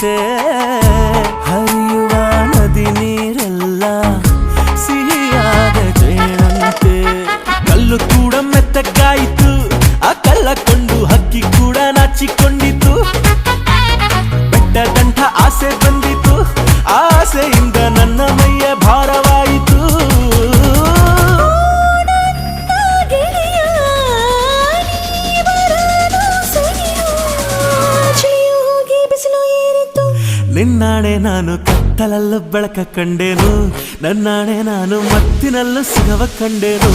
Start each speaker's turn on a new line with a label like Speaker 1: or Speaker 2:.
Speaker 1: ಜೇನಂತೆ ಹರಿಯುವ ನದಿ ನೀರೆಲ್ಲ ಸಿಹಿಯಾದ ಜೇನಂತೆ ಕಲ್ಲು ಕೂಡ ಮೆತ್ತಗಾಯಿತು ಆ ಕಲ್ಲ ಕೊಂಡು ಹಕ್ಕಿ ಕೂಡ ನಾಚಿಕೊಂಡಿತು ಬೆಟ್ಟದಂಥ ಆಸೆ ಬಂದಿತು ಆಸೆಯಿಂದ ನನ್ನ ಮೈಯ ಭಾರವಾಯಿತು ನಿನ್ನಾಣೆ ನಾನು ಕತ್ತಲಲ್ಲೂ ಬೆಳಕ ಕಂಡೇನು ನನ್ನಾಣೆ ನಾನು ಮತ್ತಿನಲ್ಲೂ ಸಿಗವ ಕಂಡೇನು